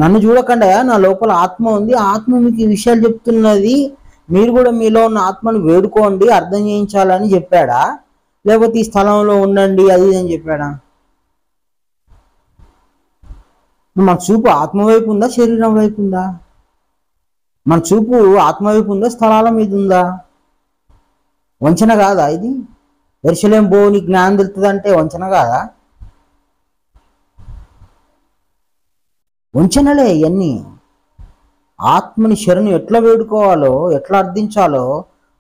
నన్ను చూడకుండా నా లోపల ఆత్మ ఉంది, ఆత్మ మీకు ఈ విషయాలు చెప్తున్నది, మీరు కూడా మీలో ఉన్న ఆత్మను వేడుకోండి, అర్థం చేయించాలని చెప్పాడా? లేకపోతే ఈ స్థలంలో ఉండండి అది అని చెప్పాడా? మన చూపు ఆత్మ వైపు ఉందా, శరీరం వైపు ఉందా? మన చూపు ఆత్మ వైపు ఉందా, స్థలాల మీద ఉందా? వంచన కాదా ఇది? యెరూషలేము పో నీకు జ్ఞానం తెలుస్తుంది అంటే వంచన కాదా? వంచనలే ఇవన్నీ. ఆత్మని శరణు ఎట్లా వేడుకోవాలో, ఎట్లా అర్థించాలో,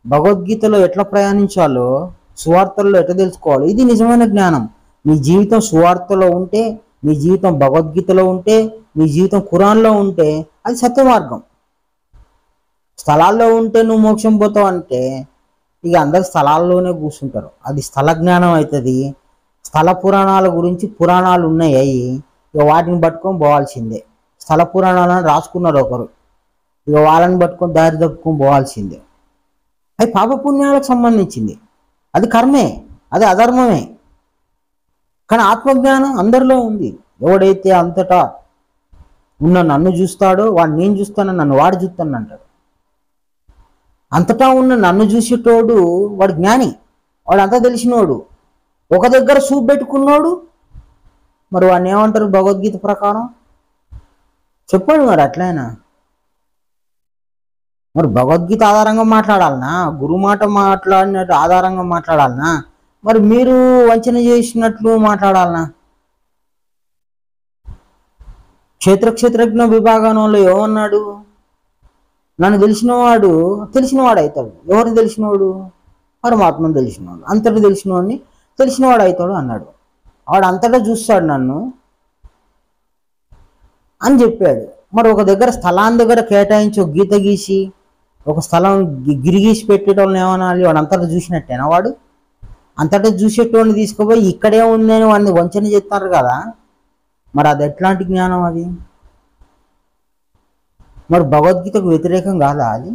భగవద్గీతలో ఎట్లా ప్రయాణించాలో, సువార్తల్లో ఎట్లా తెలుసుకోవాలో, ఇది నిజమైన జ్ఞానం. నీ జీవితం సువార్తలో ఉంటే, నీ జీవితం భగవద్గీతలో ఉంటే, నీ జీవితం ఖురాన్లో ఉంటే అది సత్య మార్గం. స్థలాల్లో ఉంటే నువ్వు మోక్షం పోతావు అంటే ఇక అందరు స్థలాల్లోనే కూర్చుంటారు, అది స్థల జ్ఞానం అవుతుంది. స్థల పురాణాల గురించి పురాణాలు ఉన్నాయి, ఇక వాటిని పట్టుకొని పోవాల్సిందే. స్థల పురాణాలను రాసుకున్నారు ఒకరు, ఇక వాళ్ళని పట్టుకొని దారి తప్పుకొని పోవాల్సిందే. అది పాపపుణ్యాలకు సంబంధించింది, అది కర్మే, అది అధర్మమే. కానీ ఆత్మజ్ఞానం అందరిలో ఉంది. ఎవడైతే అంతటా ఉన్న నన్ను చూస్తాడో వాడు నేను చూస్తాను, నన్ను వాడు చూస్తాను అంటాడు. అంతటా ఉన్న నన్ను చూసేటోడు వాడు జ్ఞాని, వాడు అంతా తెలిసినోడు. ఒక దగ్గర చూపు పెట్టుకున్నాడు, మరి వాడిని ఏమంటారు భగవద్గీత ప్రకారం? చెప్పండి మరి. అట్లయినా మరి భగవద్గీత ఆధారంగా మాట్లాడాలనా, గురు మాట మాట్లాడినట్టు ఆధారంగా మాట్లాడాలనా, మరి మీరు వంచన చేసినట్లు మాట్లాడాలనా? క్షేత్రజ్ఞ విభాగంలో ఏమన్నాడు? నన్ను తెలిసినవాడు అవుతాడు. ఎవరిని తెలిసినవాడు? పరమాత్మను తెలిసినవాడు. అంతటా తెలిసినవాడిని తెలిసినవాడు అవుతాడు అన్నాడు. వాడు అంతటా చూస్తాడు నన్ను అని చెప్పాడు. మరి ఒక దగ్గర స్థలాన్ని దగ్గర కేటాయించి ఒక గీత గీసి ఒక స్థలం గిరిగీసి పెట్టేటోళ్ళని ఏమనాలి? వాడు అంతటా చూసినట్టేనా? వాడు అంతటా చూసేటోడిని తీసుకుపోయి ఇక్కడే ఉందని వాడిని వంచన చేస్తారు కదా. మరి అది ఎట్లాంటి జ్ఞానం అది? మరి భగవద్గీతకు వ్యతిరేకం కాదా అది?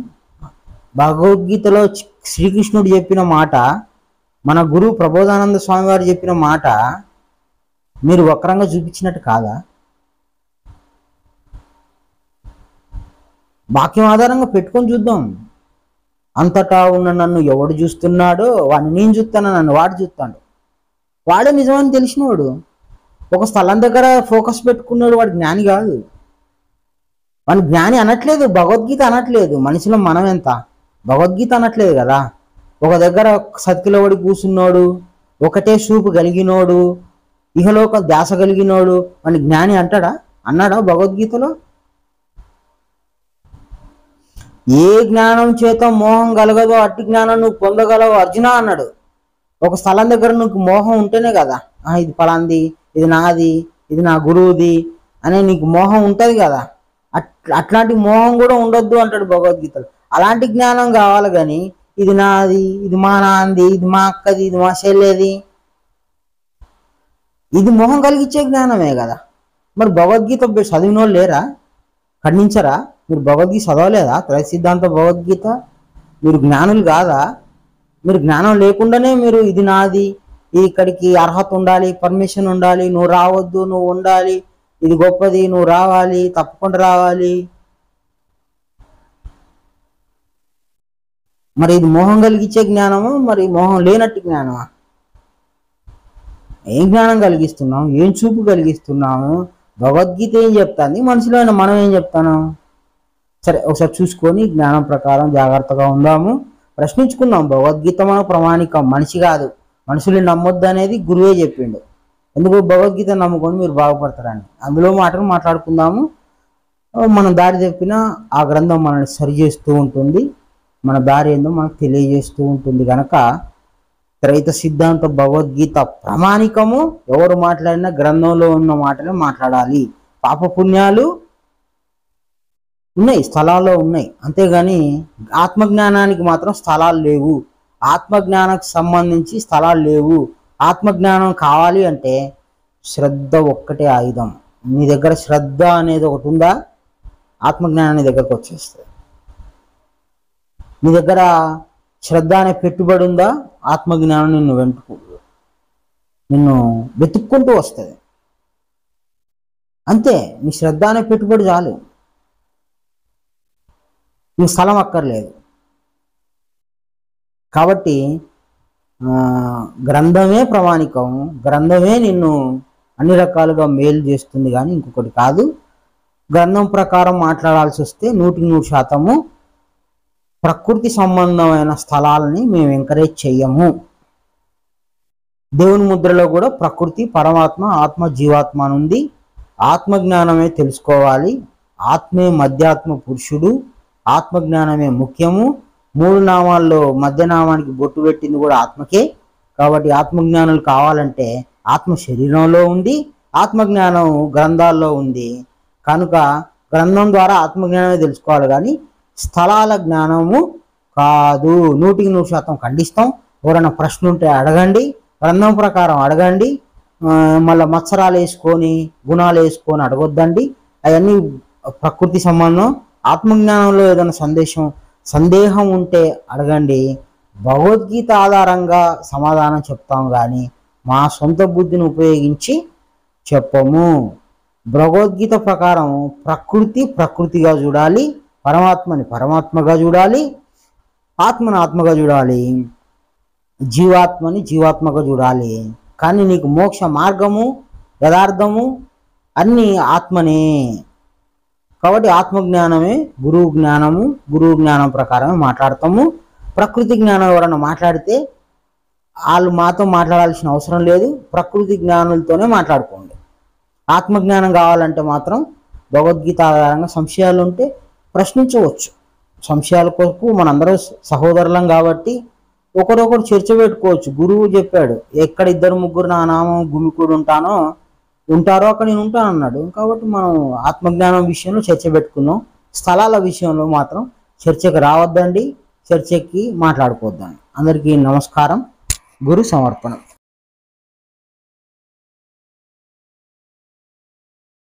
భగవద్గీతలో శ్రీకృష్ణుడు చెప్పిన మాట, మన గురువు ప్రబోధానంద స్వామి వారు చెప్పిన మాట మీరు వక్రంగా చూపించినట్టు కాదా? వాక్యం ఆధారంగా పెట్టుకొని చూద్దాం. అంతటా ఉన్న నన్ను ఎవడు చూస్తున్నాడో వాడిని నేను చూస్తాను, నన్ను వాడు చూస్తాడు. వాడే నిజమని తెలిసినవాడు. ఒక స్థలం దగ్గర ఫోకస్ పెట్టుకున్నాడు, వాడు జ్ఞాని కాదు. వాడు జ్ఞాని అనట్లేదు, భగవద్గీత అనట్లేదు. మనిషిలో మనం ఎంత, భగవద్గీత అనట్లేదు కదా. ఒక దగ్గర సతికిలవడి కూర్చున్నాడు, ఒకటే చూపు కలిగినోడు, ఇహలోక ధ్యాస కలిగినోడు వాడిని జ్ఞాని అన్నాడా భగవద్గీతలో? ఏ జ్ఞానం చేత మోహం కలగదో అట్టి జ్ఞానం నువ్వు పొందగలవు అర్జున అన్నాడు. ఒక స్థలం దగ్గర నువ్వు మోహం ఉంటేనే కదా ఇది ఫలాంది, ఇది నాది, ఇది నా గురువుది అనే నీకు మోహం ఉంటుంది కదా. అట్లాంటి మోహం కూడా ఉండొద్దు అంటాడు భగవద్గీతలో. అలాంటి జ్ఞానం కావాలి కానీ ఇది నాది, ఇది మా నాంది, ఇది మా అక్కది, ఇది మా చెల్లేది, ఇది మోహం కలిగించే జ్ఞానమే కదా. మరి భగవద్గీత చదివిన వాళ్ళు లేరా? ఖండించరా? మీరు భగవద్గీత చదవలేదా? త్రైత సిద్ధాంత భగవద్గీత. మీరు జ్ఞానులు కాదా? మీరు జ్ఞానం లేకుండానే మీరు ఇది నాది, ఇక్కడికి అర్హత ఉండాలి, పర్మిషన్ ఉండాలి, నువ్వు రావద్దు, నువ్వు ఉండాలి, ఇది గొప్పది, నువ్వు రావాలి, తప్పకుండా రావాలి. మరి ఇది మోహం కలిగించే జ్ఞానము, మరి మోహం లేనట్టు జ్ఞానమా? ఏం జ్ఞానం కలిగిస్తున్నాము? ఏం చూపు కలిగిస్తున్నాము? భగవద్గీత ఏం చెప్తాంది, మనుషులో మనం ఏం చెప్తాను? సరే, ఒకసారి చూసుకొని జ్ఞానం ప్రకారం జాగ్రత్తగా ఉందాము, ప్రశ్నించుకుందాం. భగవద్గీత మన ప్రమాణికం, మనిషి కాదు. మనుషుల్ని నమ్మొద్దు అనేది గురువే చెప్పిండు. ఎందుకు? భగవద్గీత నమ్ముకొని మీరు బాగుపడతారని. అందులో మాటలు మాట్లాడుకుందాము. మనం దారి తప్పినా ఆ గ్రంథం మనల్ని సరి చేస్తూ ఉంటుంది, మన దారి ఏందో మనకు తెలియజేస్తూ ఉంటుంది. కనుక త్రైత సిద్ధాంత భగవద్గీత ప్రామాణికము. ఎవరు మాట్లాడినా గ్రంథంలో ఉన్న మాటలే మాట్లాడాలి. పాపపుణ్యాలు ఉన్నాయి, స్థలాల్లో ఉన్నాయి, అంతేగాని ఆత్మజ్ఞానానికి మాత్రం స్థలాలు లేవు. ఆత్మజ్ఞానానికి సంబంధించి స్థలాలు లేవు. ఆత్మజ్ఞానం కావాలి అంటే శ్రద్ధ ఒక్కటే ఆయుధం. నీ దగ్గర శ్రద్ధ అనేది ఒకటి ఉందా, ఆత్మజ్ఞానాన్ని దగ్గరకు వచ్చేస్తుంది. నీ దగ్గర శ్రద్ధ అనే పెట్టుబడి ఉందా, ఆత్మజ్ఞానం నిన్ను వెతుక్కుంటూ వస్తుంది. అంతే, నీ శ్రద్ధ అనే పెట్టుబడి చాలు, నీ స్థలం అక్కర్లేదు. కాబట్టి గ్రంథమే ప్రామాణికం, గ్రంథమే నిన్ను అన్ని రకాలుగా మేలు చేస్తుంది కానీ ఇంకొకటి కాదు. గ్రంథం ప్రకారం మాట్లాడాల్సి వస్తే 100% ప్రకృతి సంబంధమైన స్థలాలని మేము ఎంకరేజ్ చెయ్యము. దేవుని ముద్రలో కూడా ప్రకృతి, పరమాత్మ, ఆత్మ, జీవాత్మ ఉంది. ఆత్మజ్ఞానమే తెలుసుకోవాలి. ఆత్మే మధ్యాత్మ పురుషుడు, ఆత్మజ్ఞానమే ముఖ్యము. 3 నామాల్లో మధ్యనామానికి బొట్టు పెట్టింది కూడా ఆత్మకే. కాబట్టి ఆత్మజ్ఞానాలు కావాలంటే ఆత్మ శరీరంలో ఉంది, ఆత్మజ్ఞానం గ్రంథాల్లో ఉంది. కనుక గ్రంథం ద్వారా ఆత్మజ్ఞానమే తెలుసుకోవాలి కానీ స్థలాల జ్ఞానము కాదు. 100% ఖండిస్తాం. ఎవరైనా ప్రశ్న ఉంటే అడగండి, గ్రంథం ప్రకారం అడగండి. మళ్ళీ మత్సరాలు వేసుకొని గుణాలు వేసుకొని అడగొద్దండి. అవన్నీ ప్రకృతి సంబంధం. ఆత్మజ్ఞానంలో ఏదైనా సందేహం ఉంటే అడగండి. భగవద్గీత ఆధారంగా సమాధానం చెప్తాం కానీ మా సొంత బుద్ధిని ఉపయోగించి చెప్పము. భగవద్గీత ప్రకారం ప్రకృతిగా చూడాలి, పరమాత్మని పరమాత్మగా చూడాలి, ఆత్మని ఆత్మగా చూడాలి, జీవాత్మని జీవాత్మగా చూడాలి. కానీ నీకు మోక్ష మార్గము, యథార్థము అన్నీ ఆత్మనే. కాబట్టి ఆత్మజ్ఞానమే గురువు జ్ఞానము, గురువు జ్ఞానం ప్రకారమే మాట్లాడతాము. ప్రకృతి జ్ఞానం ఎవరన్నా మాట్లాడితే వాళ్ళు మాతో మాట్లాడాల్సిన అవసరం లేదు, ప్రకృతి జ్ఞానులతోనే మాట్లాడుకోండి. ఆత్మజ్ఞానం కావాలంటే మాత్రం భగవద్గీత ఆధారంగా సంశయాలు ఉంటే ప్రశ్నించవచ్చు. సంశయాల కొరకు మనందరూ సహోదరులం కాబట్టి ఒకరొకరు చర్చ పెట్టుకోవచ్చు. గురువు చెప్పాడు, ఎక్కడ 2-3 నా నామం గుమికూడు ఉంటారో అక్కడ నేను ఉంటాను అన్నాడు. కాబట్టి మనం ఆత్మజ్ఞానం విషయంలో చర్చ పెట్టుకుందాం. స్థలాల విషయంలో మాత్రం చర్చకు రావద్దండి, చర్చకి మాట్లాడుకోవద్దండి. అందరికీ నమస్కారం. గురు సమర్పణం.